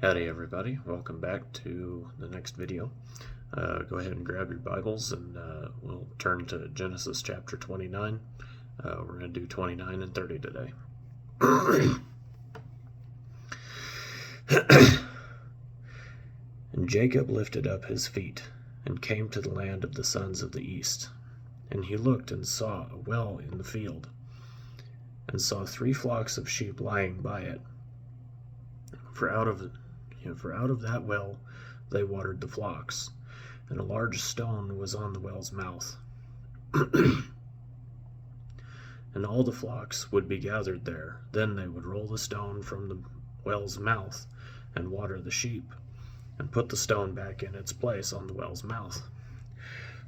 Howdy everybody, welcome back to the next video. Go ahead and grab your Bibles and we'll turn to Genesis chapter 29. We're going to do 29 and 30 today. And Jacob lifted up his feet and came to the land of the sons of the east. And he looked and saw a well in the field, and saw 3 flocks of sheep lying by it. For out of that well they watered the flocks, and a large stone was on the well's mouth. And all the flocks would be gathered there. Then they would roll the stone from the well's mouth and water the sheep, and put the stone back in its place on the well's mouth.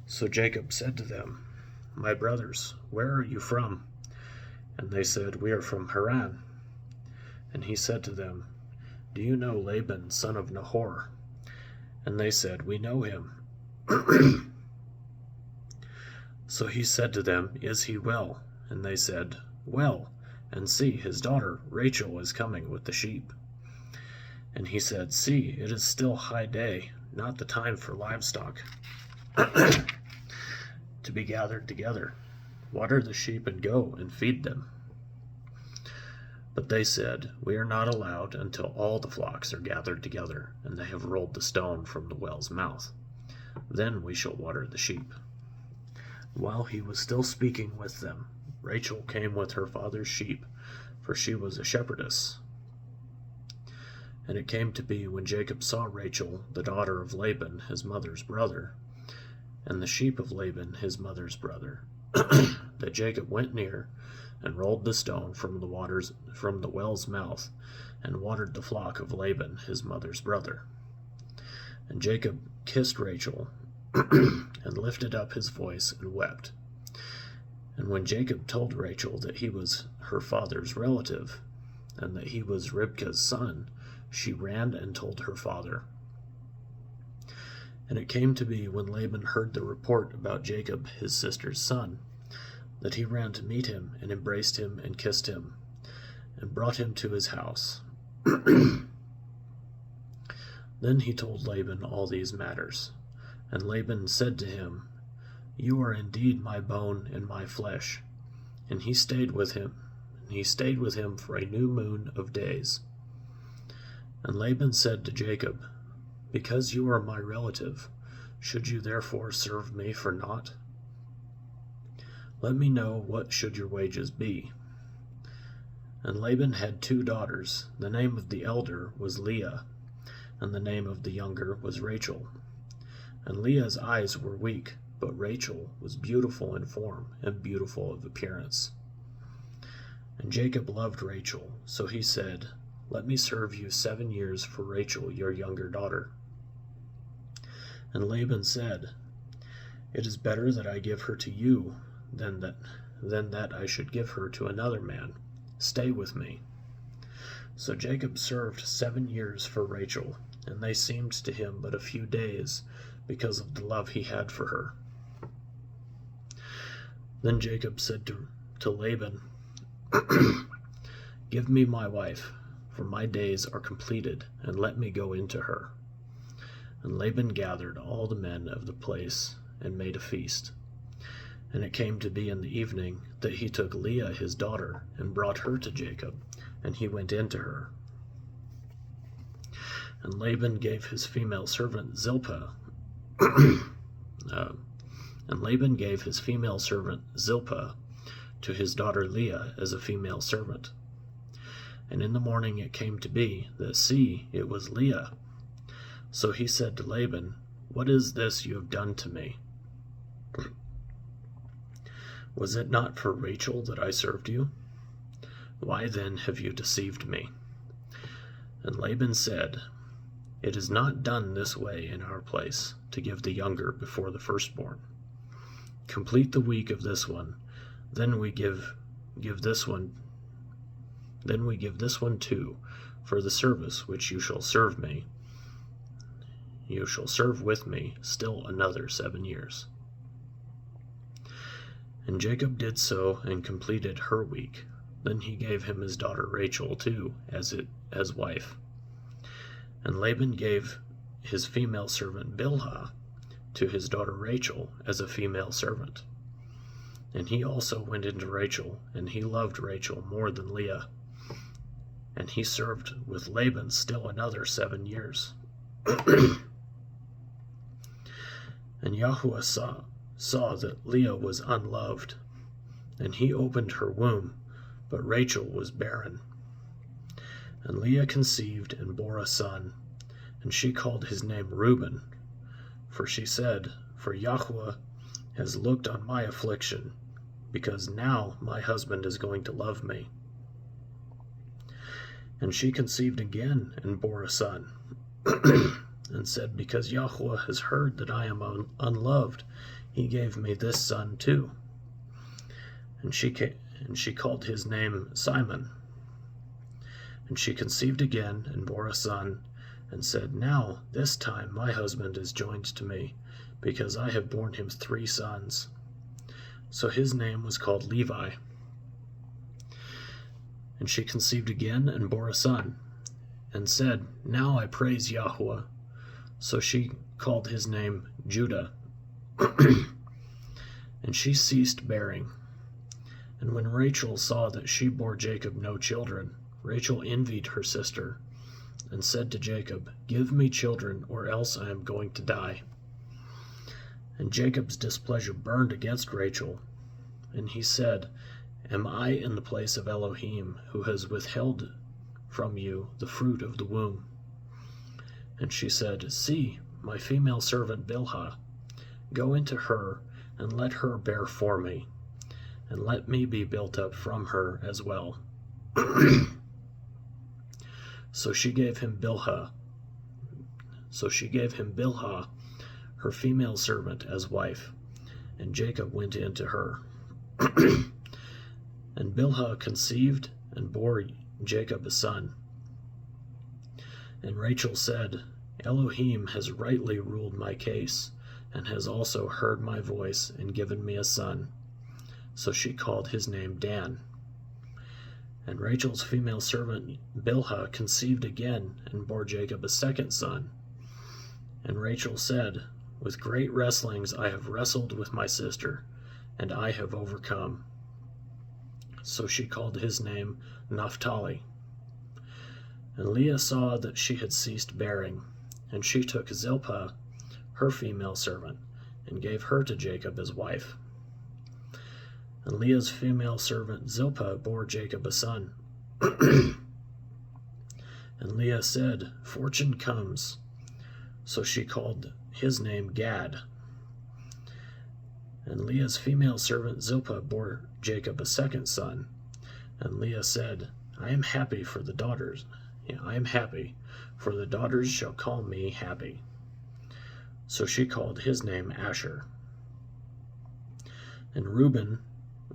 So Jacob said to them, "My brothers, where are you from?" And they said, "We are from Haran." And he said to them, "Do you know Laban, son of Nahor?" And they said, "We know him." So he said to them, "Is he well?" And they said, "Well, and see, his daughter Rachel is coming with the sheep." And he said, "See, it is still high day, not the time for livestock to be gathered together. Water the sheep and go and feed them." But they said, "We are not allowed until all the flocks are gathered together, and they have rolled the stone from the well's mouth. Then we shall water the sheep." While he was still speaking with them, Rachel came with her father's sheep, for she was a shepherdess. And it came to be, when Jacob saw Rachel, the daughter of Laban, his mother's brother, and the sheep of Laban, his mother's brother, that Jacob went near and rolled the stone from the well's mouth, and watered the flock of Laban, his mother's brother. And Jacob kissed Rachel, and lifted up his voice and wept. And when Jacob told Rachel that he was her father's relative, and that he was Ribekah's son, she ran and told her father. And it came to be, when Laban heard the report about Jacob, his sister's son, that he ran to meet him, and embraced him, and kissed him, and brought him to his house. Then he told Laban all these matters. And Laban said to him, "You are indeed my bone and my flesh." And he stayed with him for a new moon of days. And Laban said to Jacob, "Because you are my relative, should you therefore serve me for naught? Let me know, what should your wages be?" And Laban had 2 daughters. The name of the elder was Leah, and the name of the younger was Rachel. And Leah's eyes were weak, but Rachel was beautiful in form and beautiful of appearance. And Jacob loved Rachel, so he said, "Let me serve you 7 years for Rachel, your younger daughter." And Laban said, "It is better that I give her to you than that I should give her to another man. Stay with me." So Jacob served 7 years for Rachel, and they seemed to him but a few days, because of the love he had for her. Then Jacob said to Laban, "Give me my wife, for my days are completed, and let me go into her." And Laban gathered all the men of the place and made a feast. And it came to be in the evening that he took Leah his daughter and brought her to Jacob, and he went into her. And Laban gave his female servant Zilpah to his daughter Leah as a female servant. And in the morning it came to be that, see, it was Leah. So he said to Laban, "What is this you have done to me? Was it not for Rachel that I served you? Why then have you deceived me?" And Laban said, "It is not done this way in our place, to give the younger before the firstborn. Complete the week of this one, then we give this one too, for the service which you shall serve me. You shall serve with me still another 7 years." And Jacob did so, and completed her week. Then he gave him his daughter Rachel too, as wife. And Laban gave his female servant Bilhah to his daughter Rachel as a female servant. And he also went into Rachel, and he loved Rachel more than Leah. And he served with Laban still another 7 years. And Yahuwah saw that Leah was unloved, and he opened her womb, but Rachel was barren. And Leah conceived and bore a son, and she called his name Reuben, for she said, For Yahuwah has looked on my affliction, because now my husband is going to love me. And she conceived again and bore a son, and said, Because Yahuwah has heard that I am unloved, he gave me this son too. And she called his name Simon. And she conceived again and bore a son, and said, Now this time my husband is joined to me, because I have borne him 3 sons. So his name was called Levi. And she conceived again and bore a son, and said, Now I praise Yahuwah. So she called his name Judah. And she ceased bearing. And when Rachel saw that she bore Jacob no children, Rachel envied her sister, and said to Jacob, Give me children, or else I am going to die. And Jacob's displeasure burned against Rachel, and he said, Am I in the place of Elohim, who has withheld from you the fruit of the womb? And she said, See, my female servant Bilhah, go into her, and let her bear for me, and let me be built up from her as well. So she gave him Bilhah, her female servant, as wife, and Jacob went in to her. And Bilhah conceived and bore Jacob a son. And Rachel said, Elohim has rightly ruled my case, and has also heard my voice and given me a son. So she called his name Dan. And Rachel's female servant Bilhah conceived again and bore Jacob a second son. And Rachel said, With great wrestlings I have wrestled with my sister, and I have overcome. So she called his name Naphtali. And Leah saw that she had ceased bearing, and she took Zilpah, her female servant, and gave her to Jacob as wife. And Leah's female servant Zilpah bore Jacob a son. And Leah said, Fortune comes. So she called his name Gad. And Leah's female servant Zilpah bore Jacob a second son. And Leah said, I am happy, for the daughters shall call me happy. So she called his name Asher. And Reuben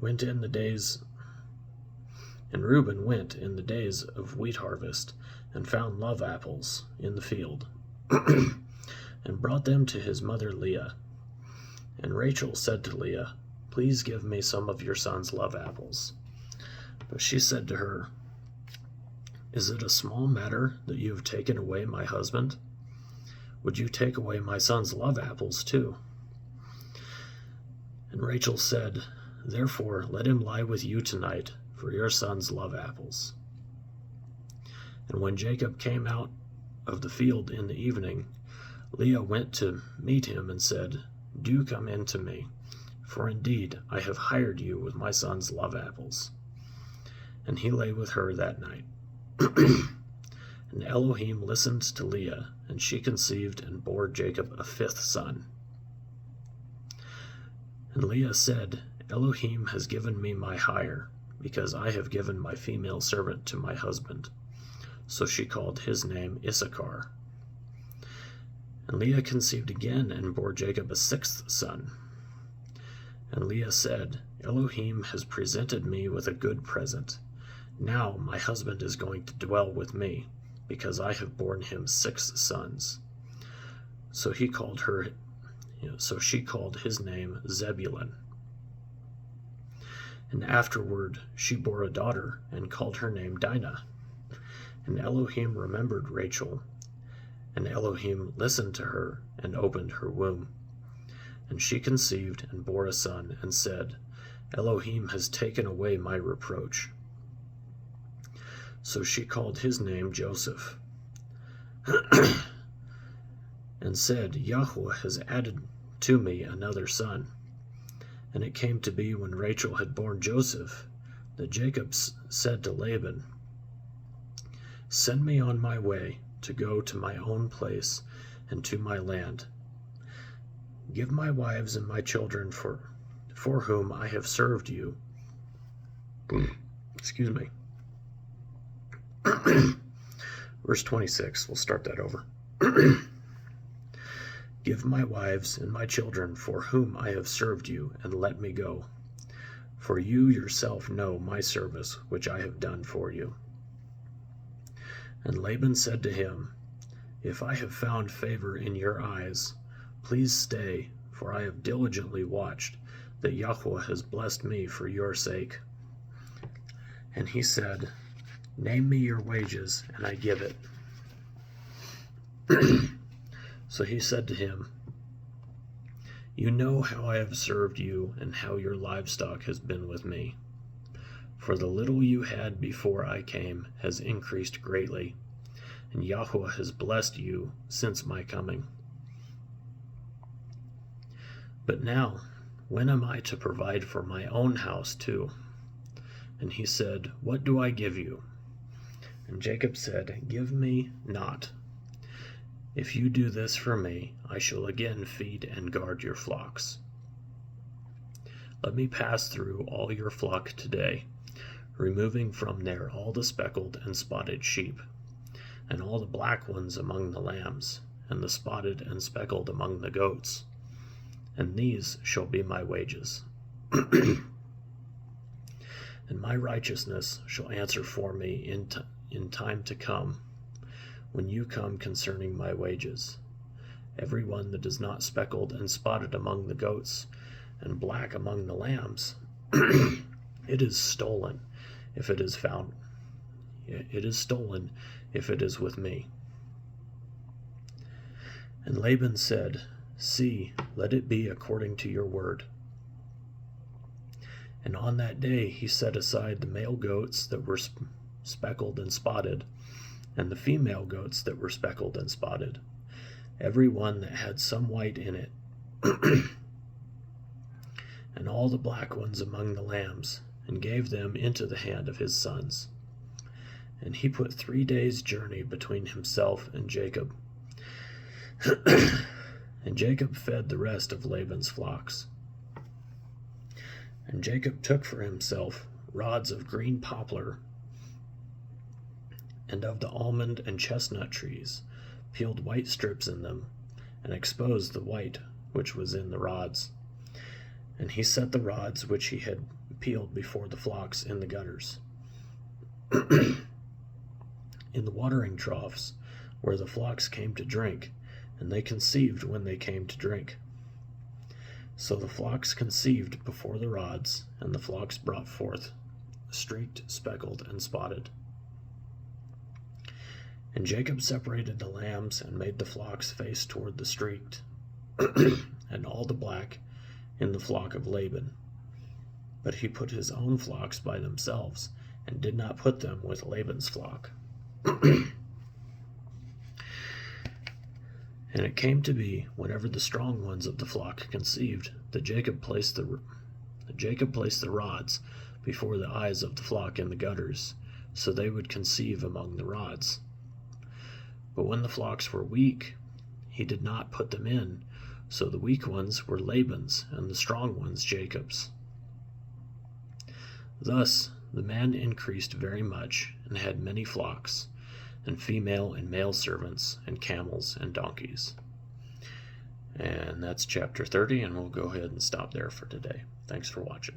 went in the days of wheat harvest, and found love apples in the field, and brought them to his mother Leah. And Rachel said to Leah, Please give me some of your son's love apples. But she said to her, Is it a small matter that you have taken away my husband? Would you take away my son's love apples too? And Rachel said, Therefore let him lie with you tonight for your son's love apples. And when Jacob came out of the field in the evening, Leah went to meet him and said, Do come in to me, for indeed I have hired you with my son's love apples. And he lay with her that night. And Elohim listened to Leah, and she conceived and bore Jacob a fifth son. And Leah said, Elohim has given me my hire, because I have given my female servant to my husband. So she called his name Issachar. And Leah conceived again and bore Jacob a sixth son. And Leah said, Elohim has presented me with a good present. Now my husband is going to dwell with me, because I have borne him 6 sons. So she called his name Zebulun. And afterward she bore a daughter, and called her name Dinah. And Elohim remembered Rachel, And Elohim listened to her and opened her womb. And she conceived and bore a son, and said, Elohim has taken away my reproach. So she called his name Joseph, and said, Yahweh has added to me another son. And it came to be, when Rachel had borne Joseph, that Jacob said to Laban, Send me on my way to go to my own place and to my land. Give my wives and my children for whom I have served you. Excuse me. Verse 26, we'll start that over. Give my wives and my children for whom I have served you, and let me go. For you yourself know my service which I have done for you. And Laban said to him, If I have found favor in your eyes, please stay, for I have diligently watched that Yahweh has blessed me for your sake. And he said, Name me your wages, and I give it. So he said to him, You know how I have served you, and how your livestock has been with me. For the little you had before I came has increased greatly, and Yahweh has blessed you since my coming. But now, when am I to provide for my own house too? And he said, What do I give you? And Jacob said, Give me not. If you do this for me, I shall again feed and guard your flocks. Let me pass through all your flock today, removing from there all the speckled and spotted sheep, and all the black ones among the lambs, and the spotted and speckled among the goats. And these shall be my wages. And my righteousness shall answer for me in time to come, when you come concerning my wages. Every one that is not speckled and spotted among the goats, and black among the lambs, it is stolen, if it is found. It is stolen, if it is with me. And Laban said, See, let it be according to your word. And on that day he set aside the male goats that were speckled and spotted, and the female goats that were speckled and spotted, every one that had some white in it, and all the black ones among the lambs, and gave them into the hand of his sons. And he put 3 days' journey between himself and Jacob. And Jacob fed the rest of Laban's flocks. And Jacob took for himself rods of green poplar, and of the almond and chestnut trees, peeled white strips in them, and exposed the white which was in the rods. And he set the rods which he had peeled before the flocks in the gutters, in the watering troughs, where the flocks came to drink, and they conceived when they came to drink. So the flocks conceived before the rods, and the flocks brought forth, streaked, speckled, and spotted. And Jacob separated the lambs, and made the flocks face toward the streaked, and all the black in the flock of Laban. But he put his own flocks by themselves, and did not put them with Laban's flock. And it came to be, whenever the strong ones of the flock conceived, that Jacob placed the rods before the eyes of the flock in the gutters, so they would conceive among the rods. But when the flocks were weak, he did not put them in, so the weak ones were Laban's, and the strong ones Jacob's. Thus the man increased very much, and had many flocks, and female and male servants, and camels and donkeys. And that's chapter 30, and we'll go ahead and stop there for today. Thanks for watching.